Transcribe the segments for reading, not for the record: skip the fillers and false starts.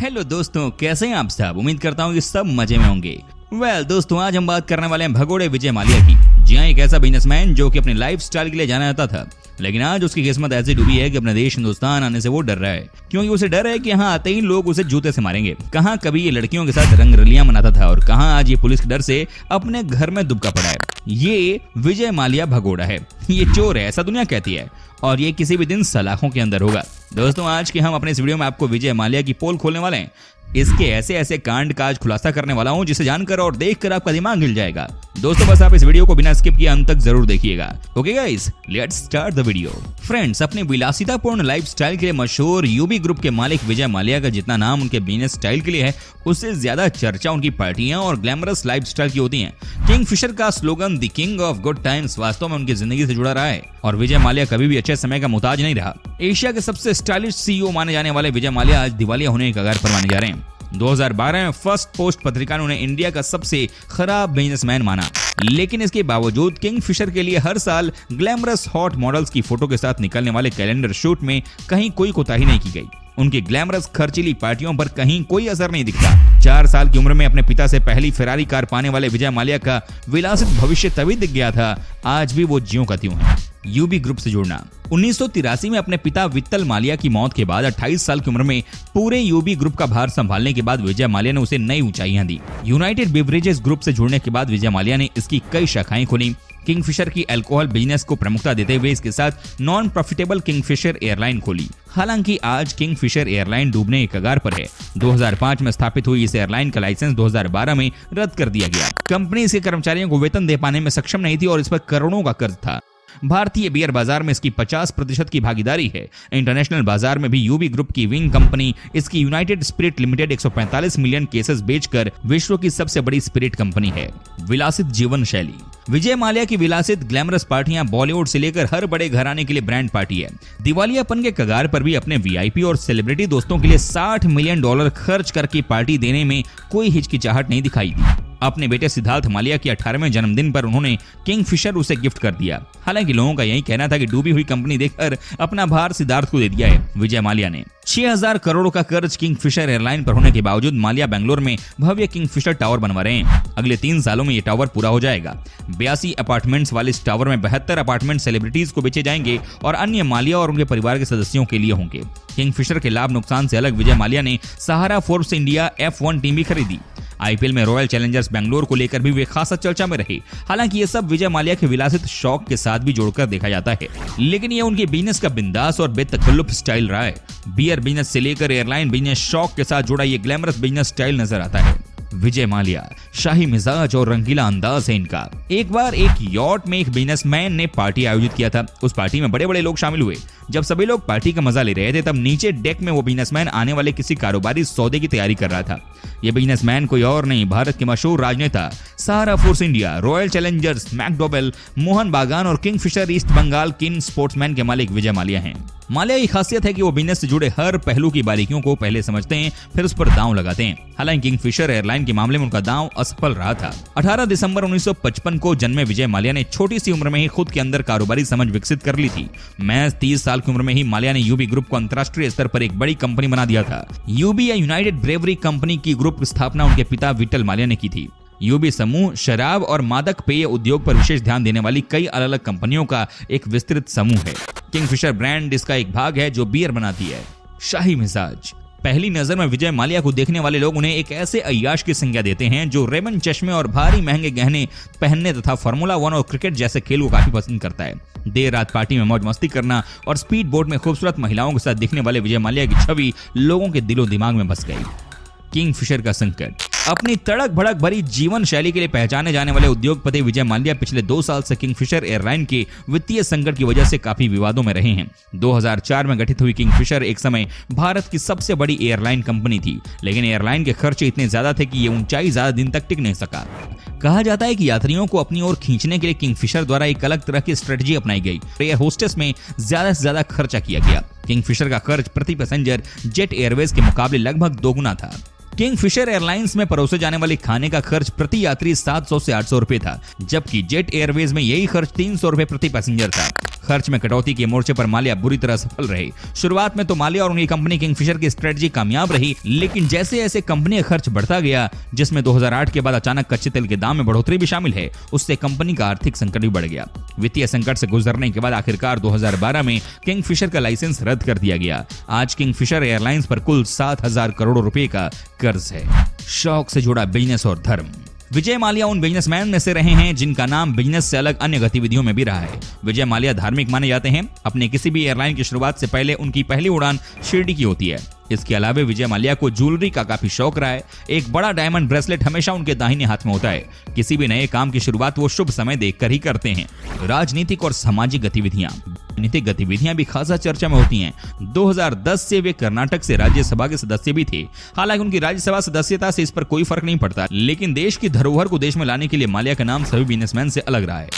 Hello दोस्तों, कैसे हैं आप सब। उम्मीद करता हूँ कि सब मजे में होंगे। दोस्तों, आज हम बात करने वाले हैं भगोड़े विजय माल्या की। जी हाँ, एक ऐसा बिजनेसमैन जो कि अपने लाइफस्टाइल के लिए जाना जाता था, लेकिन आज उसकी किस्मत ऐसी डूबी है कि अपने देश हिंदुस्तान आने से वो डर रहा है, क्योंकि उसे डर है कि यहाँ आते ही लोग उसे जूते से मारेंगे। कहाँ कभी ये लड़कियों के साथ रंगरलियां मनाता था और कहाँ आज ये पुलिस के डर से अपने घर में दुबका पड़ा है। ये विजय माल्या भगोड़ा है, ये चोर है, ऐसा दुनिया कहती है, और ये किसी भी दिन सलाखों के अंदर होगा। दोस्तों, आज के हम अपने इस वीडियो में आपको विजय माल्या की पोल खोलने वाले हैं। इसके ऐसे ऐसे कांड का आज खुलासा करने वाला हूं जिसे जानकर और देखकर आपका दिमाग हिल जाएगा। दोस्तों, बस आप इस वीडियो को बिना स्किप किए अंत तक जरूर देखिएगा। Okay guys, let's start the video. Friends, अपने विलासितापूर्ण लाइफस्टाइल के लिए मशहूर यूबी ग्रुप के मालिक विजय माल्या का जितना नाम उनके बिजनेस स्टाइल के लिए है, उससे ज्यादा चर्चा उनकी पार्टियां और ग्लैमरस लाइफस्टाइल की होती है। किंगफिशर का slogan the king of good times वास्तव में उनकी जिंदगी से जुड़ा रहा है और विजय माल्या कभी भी अच्छे समय का मुताज नहीं रहा। एशिया के सबसे स्टाइलिश सीईओ माने जाने वाले विजय माल्या आज दिवालिया होने के कगार पर माने जा रहे हैं। 2012 में फर्स्ट पोस्ट पत्रिका ने उन्हें इंडिया का सबसे खराब बिजनेसमैन माना, लेकिन इसके बावजूद किंगफिशर के लिए हर साल ग्लैमरस हॉट मॉडल्स की फोटो के साथ निकलने वाले कैलेंडर शूट में कहीं कोई कोताही नहीं की गई। उनकी ग्लैमरस खर्चीली पार्टियों पर कहीं कोई असर नहीं दिखता। 4 साल की उम्र में अपने पिता से पहली फेरारी कार पाने वाले विजय माल्या का विलासित भविष्य तभी दिख गया था, आज भी वो ज्यों का त्यों है। यूबी ग्रुप से जुड़ना। 1983 में अपने पिता वित्तल माल्या की मौत के बाद 28 साल की उम्र में पूरे यूबी ग्रुप का भार संभालने के बाद विजय माल्या ने उसे नई ऊंचाइयां दी। यूनाइटेड बेवरेजेस ग्रुप से जुड़ने के बाद विजय माल्या ने इसकी कई शाखाएं खोली। किंगफिशर की अल्कोहल बिजनेस को प्रमुखता देते हुए इसके साथ नॉन प्रॉफिटेबल किंगफिशर एयरलाइन खोली। हालांकि आज किंगफिशर एयरलाइन डूबने के कगार पर है। 2005 में स्थापित हुई इस एयरलाइन का लाइसेंस 2012 में रद्द कर दिया गया। कंपनी इसके कर्मचारियों को वेतन दे पाने में सक्षम नहीं थी और इस पर करोड़ों का कर्ज था। भारतीय बियर बाजार में इसकी 50% की भागीदारी है। इंटरनेशनल बाजार में भी यूबी ग्रुप की विंग कंपनी इसकी United spirit limited 145 million cases बेचकर विश्व की सबसे बड़ी स्पिरिट कंपनी है। विलासित जीवन शैली। विजय माल्या की विलासित ग्लैमरस पार्टियां बॉलीवुड से लेकर हर बड़े घराने के लिए ब्रांड पार्टी है। दिवालियापन के कगार पर भी अपने वीआईपी और सेलिब्रिटी दोस्तों के लिए $60 मिलियन खर्च करके पार्टी देने में कोई हिचकिचाहट नहीं दिखाई दी। अपने बेटे सिद्धार्थ माल्या के 18वें जन्मदिन पर उन्होंने किंगफिशर उसे गिफ्ट कर दिया। हालांकि लोगों का यही कहना था कि डूबी हुई कंपनी देखकर अपना भार सिद्धार्थ को दे दिया है विजय माल्या ने। 6000 करोड़ का कर्ज किंगफिशर एयरलाइन पर होने के बावजूद माल्या बेंगलोर में भव्य किंगफिशर टावर बनवा रहे हैं। अगले 3 सालों में ये टावर पूरा हो जाएगा। 82 अपार्टमेंट्स वाले इस टावर में 72 अपार्टमेंट सेलिब्रिटीज को बेचे जाएंगे और अन्य माल्या और उनके परिवार के सदस्यों के लिए होंगे। किंगफिशर के लाभ नुकसान से अलग विजय माल्या ने सहारा फोर्ब्स इंडिया F1 टीम भी खरीदी। आईपीएल में रॉयल चैलेंजर्स बेंगलोर को लेकर भी वे खासा चर्चा में रहे। हालांकि ये सब विजय माल्या के विलासित शौक के साथ भी जोड़कर देखा जाता है, लेकिन ये उनके बिजनेस का बिंदास और बेतकल्लुफ स्टाइल रहा है। बियर बिजनेस से लेकर एयरलाइन बिजनेस शौक के साथ जुड़ा ये ग्लैमरस बिजनेस स्टाइल नजर आता है। विजय माल्या, शाही मिजाज और रंगीला अंदाज है इनका। एक बार एक यॉट में एक बिजनेसमैन ने पार्टी आयोजित किया था। उस पार्टी में बड़े बड़े लोग शामिल हुए। जब सभी लोग पार्टी का मजा ले रहे थे, तब नीचे डेक में वो बिजनेसमैन आने वाले किसी कारोबारी सौदे की तैयारी कर रहा था। ये बिजनेसमैन कोई और नहीं, भारत के मशहूर राजनेता Sahara Force India, Royal Challengers, McDowell, Mohan Bagan और किंगफिशर ईस्ट बंगाल किन स्पोर्ट्समैन के मालिक विजय माल्या हैं। माल्या की खासियत है कि वो बिजनेस से जुड़े हर पहलू की बारीकियों को पहले समझते हैं, फिर उस पर दांव लगाते हैं। हालांकि किंगफिशर एयरलाइन के मामले में उनका दांव असफल रहा था। 18 दिसंबर 1955 को जन्मे विजय माल्या ने छोटी सी उम्र में ही खुद के अंदर कारोबारी समझ विकसित कर ली थी। महज 30 साल की उम्र में ही माल्या ने यूबी ग्रुप को अंतरराष्ट्रीय स्तर पर एक बड़ी कंपनी बना दिया था। यूबी या यूनाइटेड ब्रेवरी कंपनी की ग्रुप स्थापना उनके पिता विट्ठल माल्या ने की थी। यूबी समूह शराब और मादक पेय उद्योग पर विशेष ध्यान देने वाली कई अलग अलग कंपनियों का एक विस्तृत समूह है। किंगफिशर ब्रांड इसका एक भाग है जो बियर बनाती है। शाही मिजाज। पहली नजर में विजय माल्या को देखने वाले लोग उन्हें एक ऐसे अय्याश की संज्ञा देते हैं जो रेमंड चश्मे और भारी महंगे गहने पहनने तथा फार्मूला 1 और क्रिकेट जैसे खेल को काफी पसंद करता है। देर रात पार्टी में मौज मस्ती करना और स्पीड बोट में खूबसूरत महिलाओं के साथ दिखने वाले विजय माल्या की छवि लोगों के दिलो दिमाग में बस गई। किंगफिशर का संकट। अपनी तड़क भड़क भरी जीवन शैली के लिए पहचाने जाने वाले उद्योगपति विजय माल्या पिछले 2 साल से किंगफिशर एयरलाइन के वित्तीय संकट की वजह से काफी विवादों में रहे हैं। 2004 में गठित हुई किंगफिशर एक समय भारत की सबसे बड़ी एयरलाइन कंपनी थी, लेकिन एयरलाइन के खर्चे इतने ज्यादा थे कि ये ऊंचाई ज्यादा दिन तक टिक नहीं सका। कहा जाता है कि यात्रियों को अपनी ओर खींचने के लिए किंगफिशर द्वारा एक अलग तरह की स्ट्रेटजी अपनाई गई। एयर होस्टेस में ज्यादा से ज्यादा खर्चा किया गया। किंगफिशर का खर्च प्रति पैसेंजर जेट एयरवेज के मुकाबले लगभग दोगुना था। किंगफिशर एयरलाइंस में परोसे जाने वाले खाने का खर्च प्रति यात्री 700 से 800 रुपए था, जबकि जेट एयरवेज में यही खर्च 300 रुपए प्रति पैसेंजर था। खर्च में कटौती के मोर्चे पर माल्या बुरी तरह सफल रहे। शुरुआत में तो माल्या और उनकी कंपनी किंगफिशर की स्ट्रेटजी कामयाब रही, लेकिन जैसे जैसे कंपनी का खर्च बढ़ता गया, जिसमें 2008 के बाद अचानक कच्चे तेल के दाम में बढ़ोतरी भी शामिल है, उससे कंपनी का आर्थिक संकट भी बढ़ गया। वित्तीय संकट से गुजरने के बाद आखिरकार 2012 में किंगफिशर का लाइसेंस रद्द कर दिया गया। आज किंगफिशर एयरलाइंस पर कुल 7,000 करोड़ रुपए का कर्ज है। शौक से जुड़ा बिजनेस और धर्म। विजय माल्या उन बिजनेसमैन में से रहे हैं जिनका नाम बिजनेस से अलग अन्य गतिविधियों में भी रहा है। विजय माल्या धार्मिक माने जाते हैं। अपने किसी भी एयरलाइन की शुरुआत से पहले उनकी पहली उड़ान शिरडी की होती है। इसके अलावा विजय माल्या को ज्वेलरी का काफी शौक रहा है। एक बड़ा डायमंड ब्रेसलेट हमेशा उनके दाहिने हाथ में होता है। किसी भी नए काम की शुरुआत वो शुभ समय देखकर ही करते हैं। राजनीतिक और सामाजिक गतिविधियां। राजनीतिक गतिविधियां भी खासा चर्चा में होती हैं। 2010 से वे कर्नाटक से राज्यसभा के सदस्य भी थे। हालांकि उनकी राज्यसभा सदस्यता से इस पर कोई फर्क नहीं पड़ता, लेकिन देश की धरोहर को देश में लाने के लिए माल्या का नाम सभी बिजनेसमैन से अलग रहा है।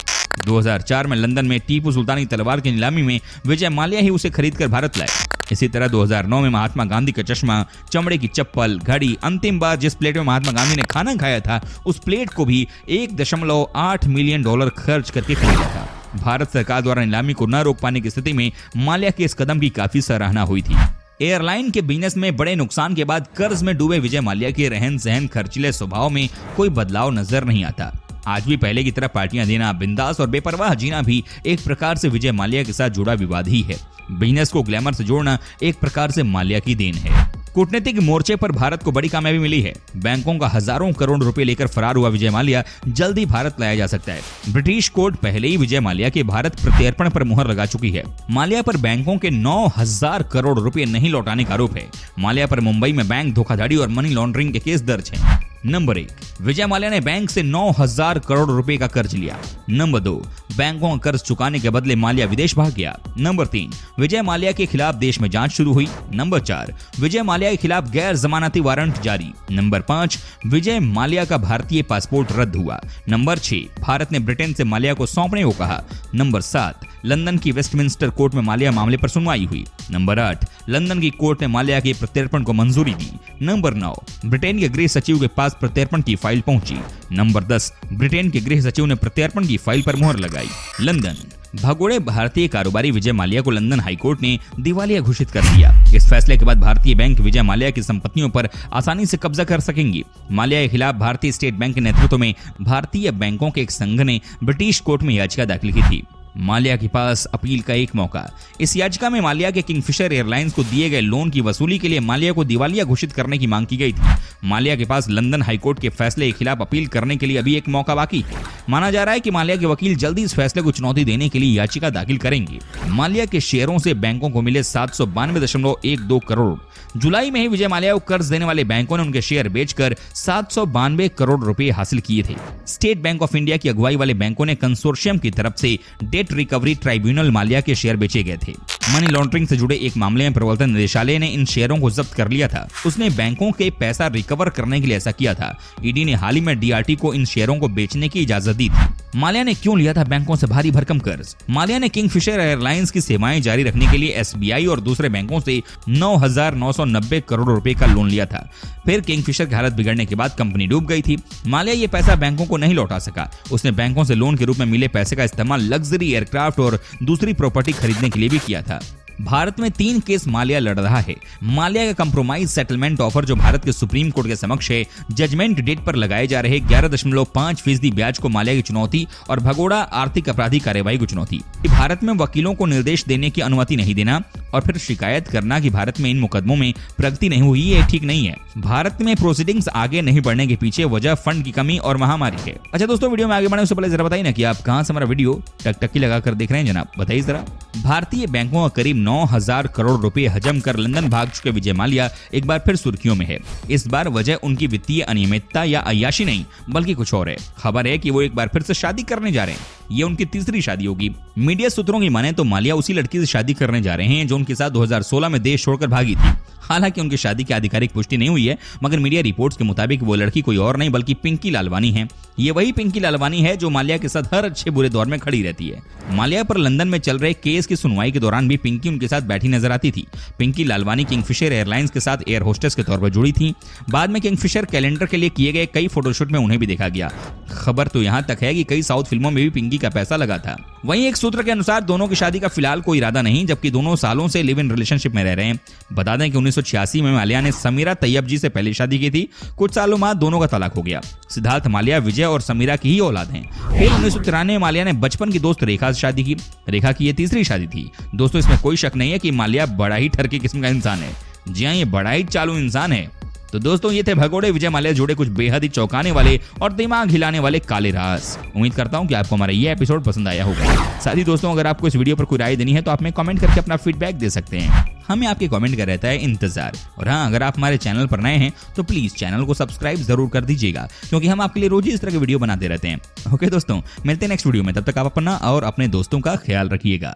2004 में लंदन में टीपू सुल्तान की तलवार की नीलामी में विजय माल्या ही उसे खरीदकर भारत लाए। इसी तरह 2009 में महात्मा गांधी का चश्मा, चमड़े की चप्पल, घड़ी, अंतिम बार जिस प्लेट में महात्मा गांधी ने खाना खाया था, उस प्लेट को भी $1.8 मिलियन खर्च करके खरीदा था। भारत सरकार द्वारा नीलामी को न रोक पाने की स्थिति में माल्या के इस कदम की काफी सराहना हुई थी। एयरलाइन के बिजनेस में बड़े नुकसान के बाद कर्ज में डूबे विजय माल्या के रहन सहन, खर्चीले स्वभाव में कोई बदलाव नजर नहीं आता। आज भी पहले की तरह पार्टियां देना, बिंदास और बेपरवाह जीना भी एक प्रकार से विजय माल्या के साथ जुड़ा विवाद ही है। बिजनेस को ग्लैमर से जोड़ना एक प्रकार से माल्या की देन है। कूटनीतिक मोर्चे पर भारत को बड़ी कामयाबी मिली है। बैंकों का हजारों करोड़ रुपए लेकर फरार हुआ विजय माल्या जल्द ही भारत लाया जा सकता है। ब्रिटिश कोर्ट पहले ही विजय माल्या के भारत प्रत्यर्पण पर मुहर लगा चुकी है। माल्या पर बैंकों के 9,000 करोड़ रुपए नहीं लौटाने का आरोप है। माल्या पर मुंबई में बैंक धोखाधड़ी और मनी लॉन्ड्रिंग के केस दर्ज हैं। नंबर 1, विजय माल्या ने बैंक से 9,000 करोड़ रुपए का कर्ज लिया। नंबर 2, बैंकों का कर्ज चुकाने के बदले माल्या विदेश भाग गया। नंबर 3, विजय माल्या के खिलाफ देश में जांच शुरू हुई। नंबर 4, विजय माल्या के खिलाफ गैर जमानती वारंट जारी। नंबर 5, विजय माल्या का भारतीय पासपोर्ट रद्द हुआ। नंबर 6, भारत ने ब्रिटेन से माल्या को सौंपने को कहा। नंबर 7, लंदन की वेस्टमिंस्टर कोर्ट में माल्या मामले पर सुनवाई हुई। नंबर 8, लंदन की कोर्ट ने माल्या के प्रत्यर्पण को मंजूरी दी। नंबर 9, ब्रिटेन के गृह सचिव के पास प्रत्यर्पण की फाइल पहुंची। नंबर 10, ब्रिटेन के गृह सचिव ने प्रत्यर्पण की फाइल पर मुहर लगाई। लंदन। भगोड़े भारतीय कारोबारी विजय माल्या को लंदन हाईकोर्ट ने दिवालिया घोषित कर दिया। इस फैसले के बाद भारतीय बैंक विजय माल्या की संपत्तियों पर आसानी से कब्जा कर सकेंगी। माल्या के खिलाफ भारतीय स्टेट बैंक के नेतृत्व में भारतीय बैंकों के एक संघ ने ब्रिटिश कोर्ट में याचिका दाखिल की थी। माल्या के पास अपील का एक मौका। इस याचिका में माल्या के किंगफिशर एयरलाइंस को दिए गए लोन की वसूली के लिए माल्या को दिवालिया घोषित करने की मांग की गई थी। माल्या के पास लंदन हाईकोर्ट के फैसले के खिलाफ अपील करने के लिए अभी एक मौका बाकी है। माना जा रहा है कि माल्या के वकील जल्दी इस फैसले को चुनौती देने के लिए याचिका दाखिल करेंगे। माल्या के शेयरों से बैंकों को मिले 792.12 करोड़। जुलाई में ही विजय माल्या को कर्ज देने वाले बैंकों ने उनके शेयर बेचकर 792 करोड़ रुपए हासिल किए थे। स्टेट बैंक ऑफ इंडिया की अगुवाई वाले बैंकों ने कंसोर्शियम की तरफ से डेट रिकवरी ट्राइब्यूनल माल्या के शेयर बेचे गए थे। मनी लॉन्ड्रिंग से जुड़े एक मामले में प्रवर्तन निदेशालय ने इन शेयरों को जब्त कर लिया था। उसने बैंकों के पैसा रिकवर करने के लिए ऐसा किया था। ईडी ने हाल ही में डीआरटी को इन शेयरों को बेचने की इजाजत दी थी। माल्या ने क्यों लिया था बैंकों से भारी भरकम कर्ज? माल्या ने किंगफिशर एयरलाइंस की सेवाएं जारी रखने के लिए एसबीआई और दूसरे बैंकों से 9,990 करोड़ रुपए का लोन लिया था। फिर किंगफिशर की हालत बिगड़ने के बाद कंपनी डूब गई थी। माल्या ये पैसा बैंकों को नहीं लौटा सका। उसने बैंकों से लोन के रूप में मिले पैसे का इस्तेमाल लग्जरी एयरक्राफ्ट और दूसरी प्रॉपर्टी खरीदने के लिए भी किया था। भारत में 3 केस माल्या लड़ रहा है। माल्या का कंप्रोमाइज सेटलमेंट ऑफर जो भारत के सुप्रीम कोर्ट के समक्ष है, जजमेंट डेट पर लगाए जा रहे 11.5% ब्याज को माल्या की चुनौती और भगोड़ा आर्थिक अपराधी कार्यवाही को चुनौती। भारत में वकीलों को निर्देश देने की अनुमति नहीं देना और फिर शिकायत करना कि भारत में इन मुकदमों में प्रगति नहीं हुई है, ठीक नहीं है। भारत में प्रोसीडिंग्स आगे नहीं बढ़ने के पीछे वजह फंड की कमी और महामारी है। अच्छा दोस्तों, वीडियो में आगे बढ़ने से पहले जरा बताइए ना कि आप कहां से हमारा वीडियो टकटकी लगाकर देख रहे हैं जनाब, बताइए जरा। भारतीय बैंकों का करीब 9,000 करोड़ रुपए हजम कर लंदन भाग चुके विजय माल्या एक बार फिर सुर्खियों में है। इस बार वजह उनकी वित्तीय अनियमितता या अय्याशी नहीं बल्कि कुछ और है। खबर है कि वो एक बार फिर से शादी करने जा रहे हैं। ये उनकी तीसरी शादी होगी। मीडिया सूत्रों की माने तो माल्या उसी लड़की से शादी करने जा रहे हैं जो उनके साथ 2016 में देश छोड़कर भागी थी। हालांकि उनकी शादी की आधिकारिक पुष्टि नहीं हुई है, मगर मीडिया रिपोर्ट्स के मुताबिक वो लड़की कोई और नहीं बल्कि पिंकी लालवानी है। ये वही पिंकी लालवानी है जो माल्या के साथ हर अच्छे बुरे दौर में खड़ी रहती है। माल्या पर लंदन में चल रहे केस की सुनवाई के दौरान भी पिंकी उनके साथ बैठी नजर आती थी। पिंकी लालवानी किंगफिशर एयरलाइंस के साथ एयर होस्टेस के तौर पर जुड़ी थी। बाद में किंगफिशर कैलेंडर के लिए किए गए कई फोटोशूट में उन्हें भी देखा गया। खबर तो यहाँ तक है कि कई साउथ फिल्मों में भी पिंकी का पैसा लगा था। वहीं एक सूत्र के अनुसार दोनों की शादी का फिलहाल कोई इरादा नहीं, जबकि दोनों सालों से लिव इन रिलेशनशिप में रह रहे हैं। बता दें कि 1986 में माल्या ने समीरा तैयब जी से पहले शादी की थी। कुछ सालों बाद दोनों का तलाक हो गया। सिद्धार्थ माल्या विजय और समीरा की ही औलाद हैं। फिर 1993 में माल्या ने बचपन की दोस्त रेखा से शादी की। रेखा की ये तीसरी शादी थी। दोस्तों, इसमें कोई शक नहीं है कि माल्या बड़ा ही ठरकी किस्म का इंसान है। जी हाँ, ये बड़ा ही चालू इंसान है। तो दोस्तों, ये थे भगोड़े विजय माल्या जुड़े कुछ बेहद ही चौंकाने वाले और दिमाग हिलाने वाले काले राज। उम्मीद करता हूं कि आपको हमारा ये एपिसोड पसंद आया होगा। साथ ही दोस्तों, अगर आपको इस वीडियो पर कोई राय देनी है तो आप हमें कमेंट करके अपना फीडबैक दे सकते हैं। हमें आपके कमेंट का रहता है इंतजार। और हाँ, अगर आप हमारे चैनल पर नए हैं तो प्लीज चैनल को सब्सक्राइब जरूर कर दीजिएगा, क्योंकि हम आपके लिए रोज ही इस तरह के वीडियो बनाते रहते हैं। ओके दोस्तों, मिलते हैं नेक्स्ट वीडियो में। तब तक आप अपना और अपने दोस्तों का ख्याल रखिएगा।